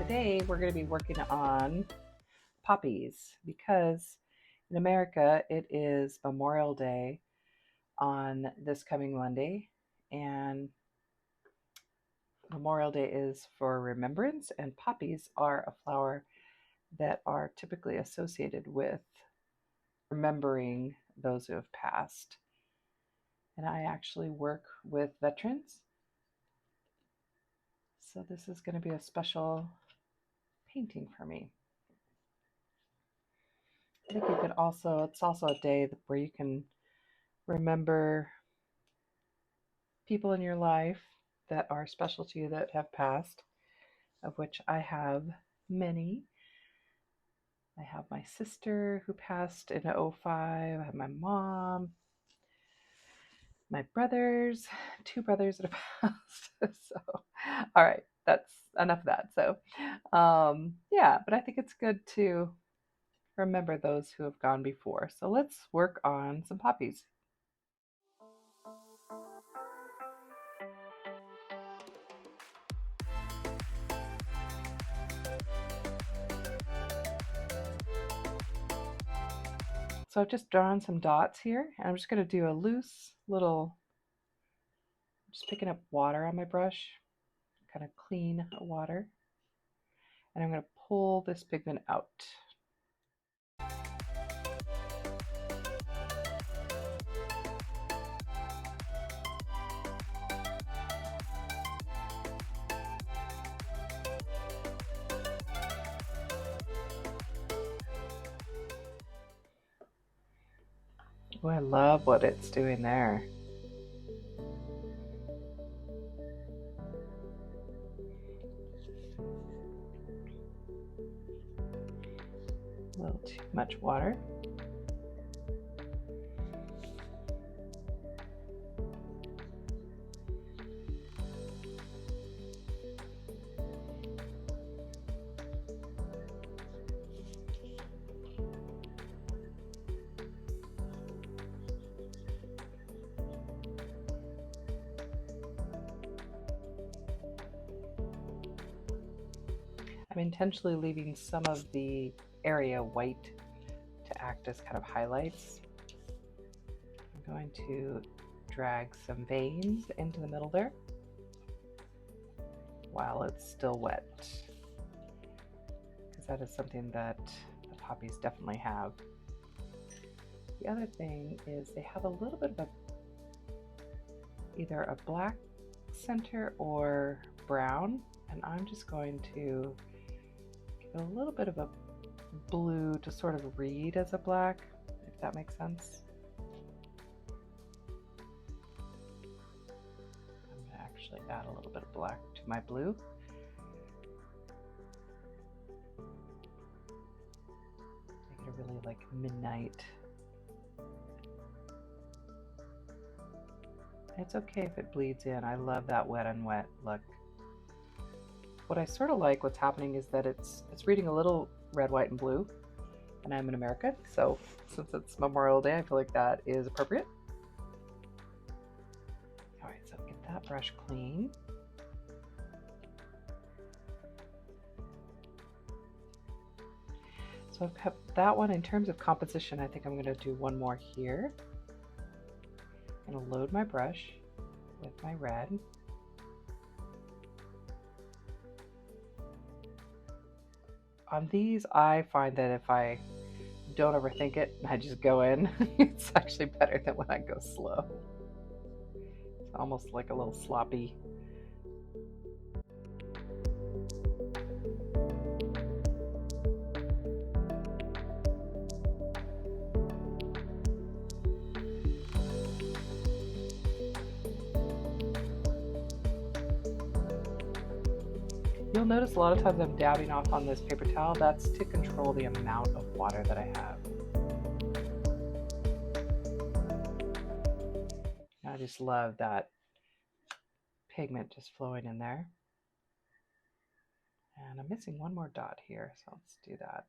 today we're going to be working on poppies because in America it is Memorial Day on this coming Monday, and Memorial Day is for remembrance, and poppies are a flower that are typically associated with remembering those who have passed. And I actually work with veterans, so this is going to be a special painting for me. I think you could also, it's also a day where you can remember people in your life that are special to you that have passed, of which I have many. I have my sister who passed in '05. I have my mom, my brothers, two brothers that have passed. So, all right, that's enough of that. So, yeah, but I think it's good to remember those who have gone before. So let's work on some poppies. So I've just drawn some dots here, and I'm just going to do a loose little, just picking up water on my brush, kind of clean water, and I'm going to pull this pigment out. Oh, I love what it's doing there. A little too much water. I'm intentionally leaving some of the area white to act as kind of highlights. I'm going to drag some veins into the middle there while it's still wet, because that is something that the poppies definitely have. The other thing is they have a little bit of either a black center or brown, and I'm just going to give a little bit of a blue to sort of read as a black, if that makes sense. I'm going to actually add a little bit of black to my blue. Make it a really like midnight. It's okay if it bleeds in. I love that wet on wet look. What I sort of like what's happening is that it's reading a little red, white, and blue, and I'm in America, so since it's Memorial Day, I feel like that is appropriate. All right, so get that brush clean. So I've kept that one. In terms of composition, I think I'm going to do one more here. I'm going to load my brush with my red. On these, I find that if I don't overthink it and I just go in, it's actually better than when I go slow. It's almost like a little sloppy. You'll notice a lot of times I'm dabbing off on this paper towel. That's to control the amount of water that I have. I just love that pigment just flowing in there. And I'm missing one more dot here, so let's do that.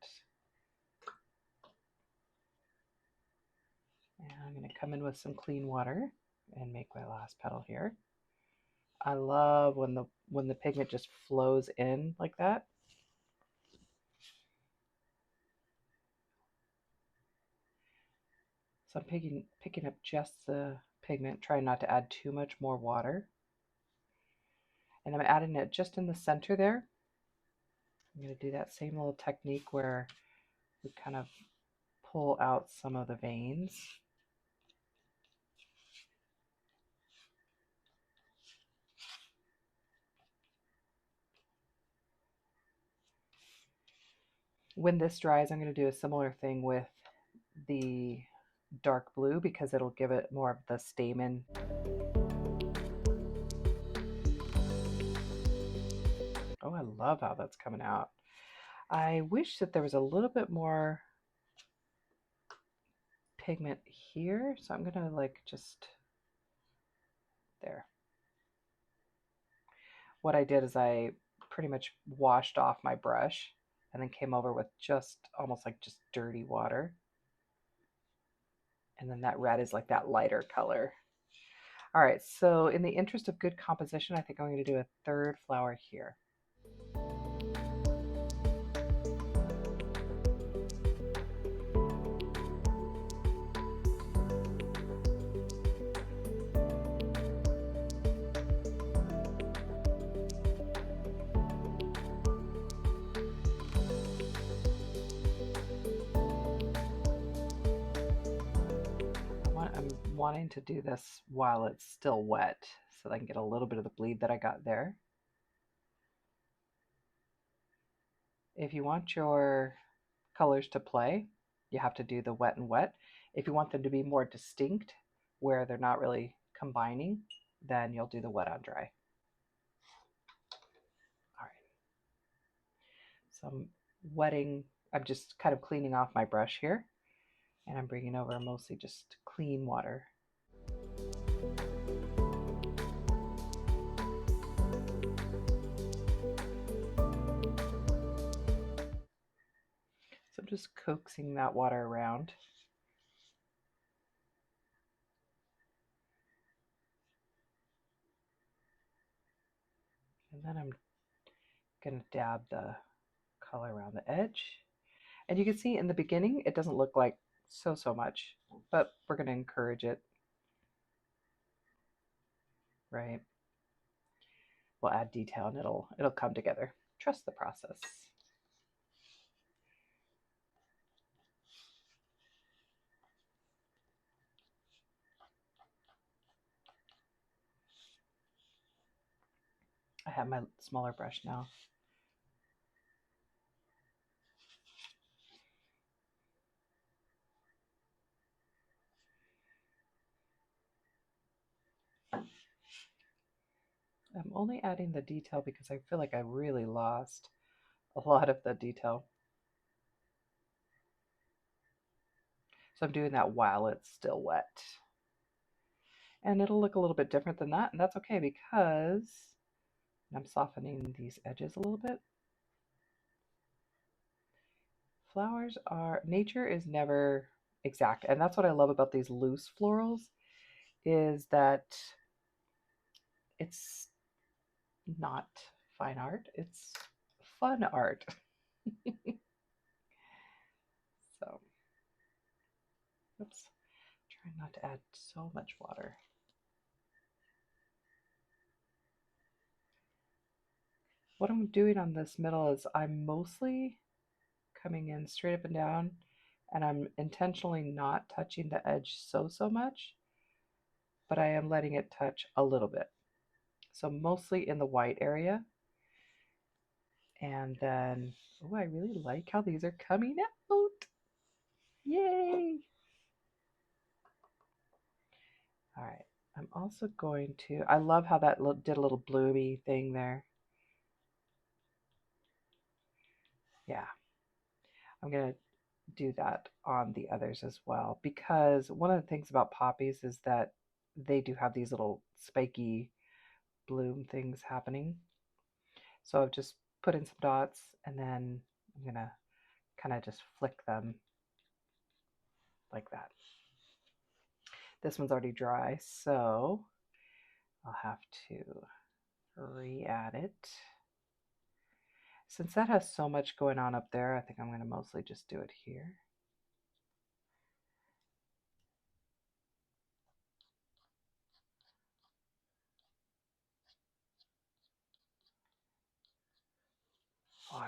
And I'm going to come in with some clean water and make my last petal here. I love when the pigment just flows in like that. So I'm picking up just the pigment, trying not to add too much more water. And I'm adding it just in the center there. I'm going to do that same little technique where we kind of pull out some of the veins. When this dries, I'm going to do a similar thing with the dark blue because it'll give it more of the stamen. Oh, I love how that's coming out. I wish that there was a little bit more pigment here, so I'm gonna like just there. What I did is I pretty much washed off my brush and then came over with just almost like just dirty water. And then that red is like that lighter color. All right, so in the interest of good composition, I think I'm going to do a third flower here. I'm wanting to do this while it's still wet so that I can get a little bit of the bleed that I got there. If you want your colors to play, you have to do the wet and wet. If you want them to be more distinct, where they're not really combining, then you'll do the wet on dry. All right. So I'm just kind of cleaning off my brush here, and I'm bringing over mostly just clean water. So I'm just coaxing that water around. And then I'm going to dab the color around the edge. And you can see in the beginning, it doesn't look like so much, but we're going to encourage it. Right? We'll add detail and it'll come together. Trust the process. I have my smaller brush now. I'm only adding the detail because I feel like I really lost a lot of the detail. So I'm doing that while it's still wet. And it'll look a little bit different than that, and that's okay because I'm softening these edges a little bit. Nature is never exact, and that's what I love about these loose florals, is that it's not fine art, it's fun art. So, oops, trying not to add so much water. What I'm doing on this middle is I'm mostly coming in straight up and down, and I'm intentionally not touching the edge so much, but I am letting it touch a little bit. So mostly in the white area. And then, oh, I really like how these are coming out. Yay! All right, I'm also going to, I love how that did a little bloomy thing there. Yeah, I'm going to do that on the others as well, because one of the things about poppies is that they do have these little spiky bloom things happening. So I've just put in some dots, and then I'm going to kind of just flick them like that. This one's already dry, so I'll have to re-add it. Since that has so much going on up there, I think I'm going to mostly just do it here.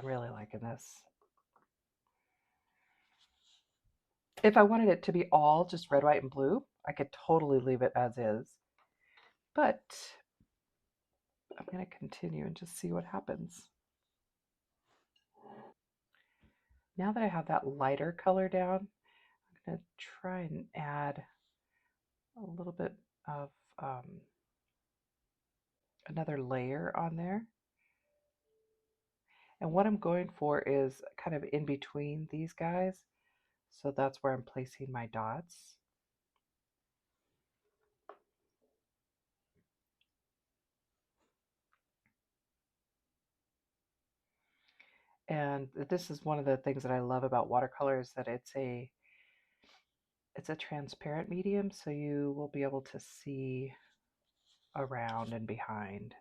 I'm really liking this. If I wanted it to be all just red, white, and blue, I could totally leave it as is. But I'm going to continue and just see what happens. Now that I have that lighter color down, I'm going to try and add a little bit of another layer on there. And what I'm going for is kind of in between these guys. So that's where I'm placing my dots. And this is one of the things that I love about watercolor is that it's a transparent medium, so you will be able to see around and behind.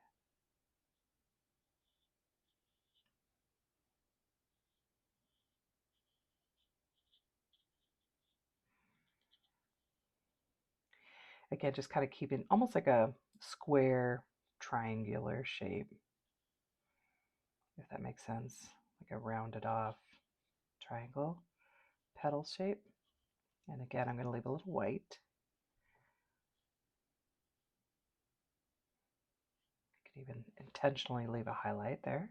Again, just kind of keeping almost like a square triangular shape, if that makes sense, like a rounded off triangle petal shape. And again, I'm going to leave a little white. I could even intentionally leave a highlight there.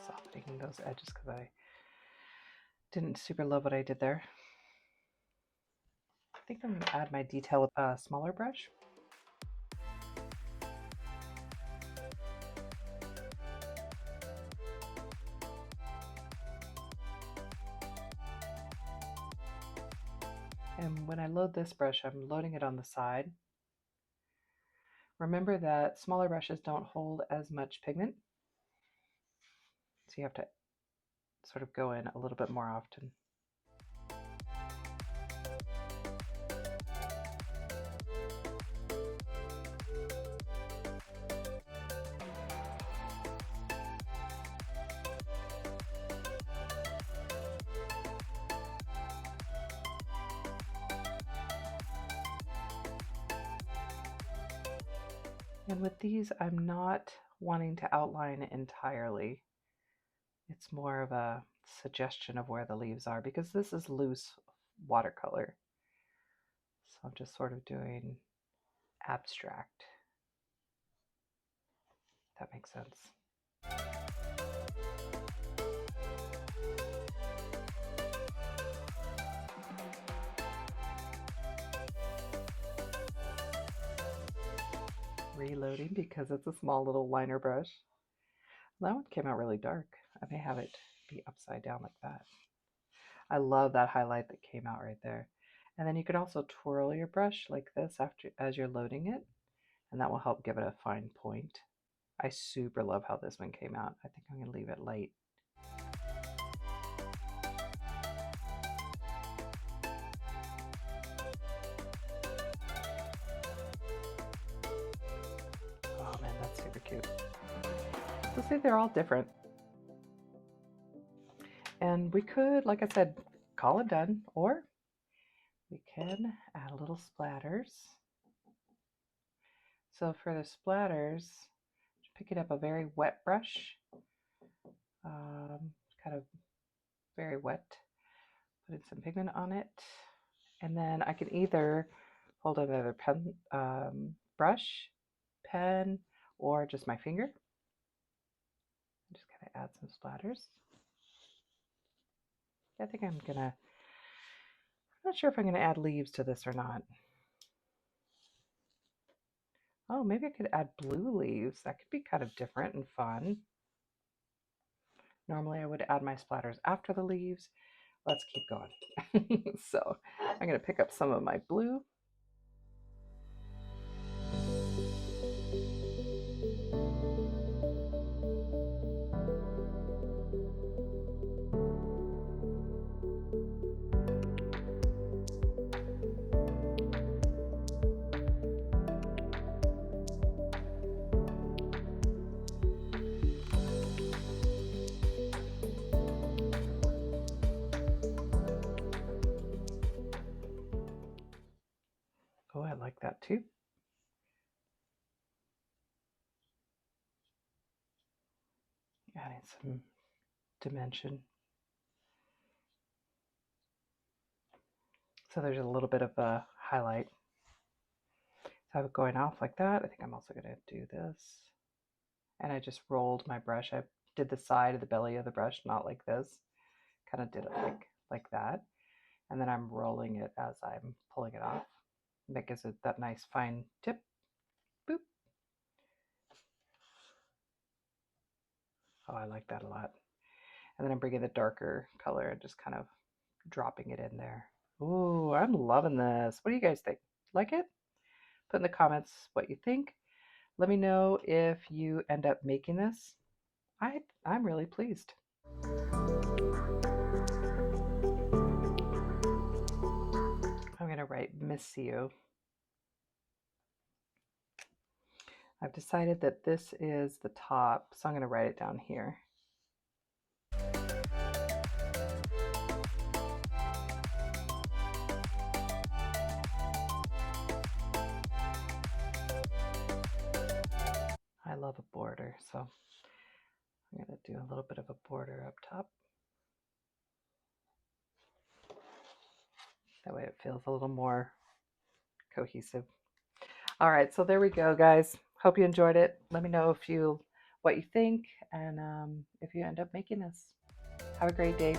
Softening those edges because I didn't super love what I did there. I think I'm going to add my detail with a smaller brush. And when I load this brush, I'm loading it on the side. Remember that smaller brushes don't hold as much pigment, so you have to sort of go in a little bit more often. And with these, I'm not wanting to outline entirely. It's more of a suggestion of where the leaves are because this is loose watercolor. So I'm just sort of doing abstract, if that makes sense. Reloading because it's a small little liner brush. That one came out really dark. I may have it be upside down like that. I love that highlight that came out right there. And then you could also twirl your brush like this as you're loading it, and that will help give it a fine point. I super love how this one came out. I think I'm going to leave it light. Oh man, that's super cute. So see, they're all different. And we could, like I said, call it done, or we can add a little splatters. So for the splatters, picking up a very wet brush, kind of very wet, putting some pigment on it, and then I can either hold another brush, pen, or just my finger. I'm just going to add some splatters. I think I'm not sure if I'm going to add leaves to this or not. Oh, maybe I could add blue leaves. That could be kind of different and fun. Normally I would add my splatters after the leaves. Let's keep going. So I'm going to pick up some of my blue. Oh, I like that too. Adding some dimension. So there's a little bit of a highlight. So I have it going off like that. I think I'm also going to do this. And I just rolled my brush. I did the side of the belly of the brush, not like this. Kind of did it like that. And then I'm rolling it as I'm pulling it off. That gives it that nice fine tip. Boop. Oh, I like that a lot. And then I'm bringing the darker color and just kind of dropping it in there. Ooh, I'm loving this. What do you guys think? Like it? Put in the comments what you think. Let me know if you end up making this. I'm really pleased. I'm going to write miss you. I've decided that this is the top, so I'm going to write it down here. I love a border, so I'm going to do a little bit of a border up top. That way it feels a little more cohesive. All right, so there we go, guys. Hope you enjoyed it. Let me know what you think, and if you end up making this. Have a great day.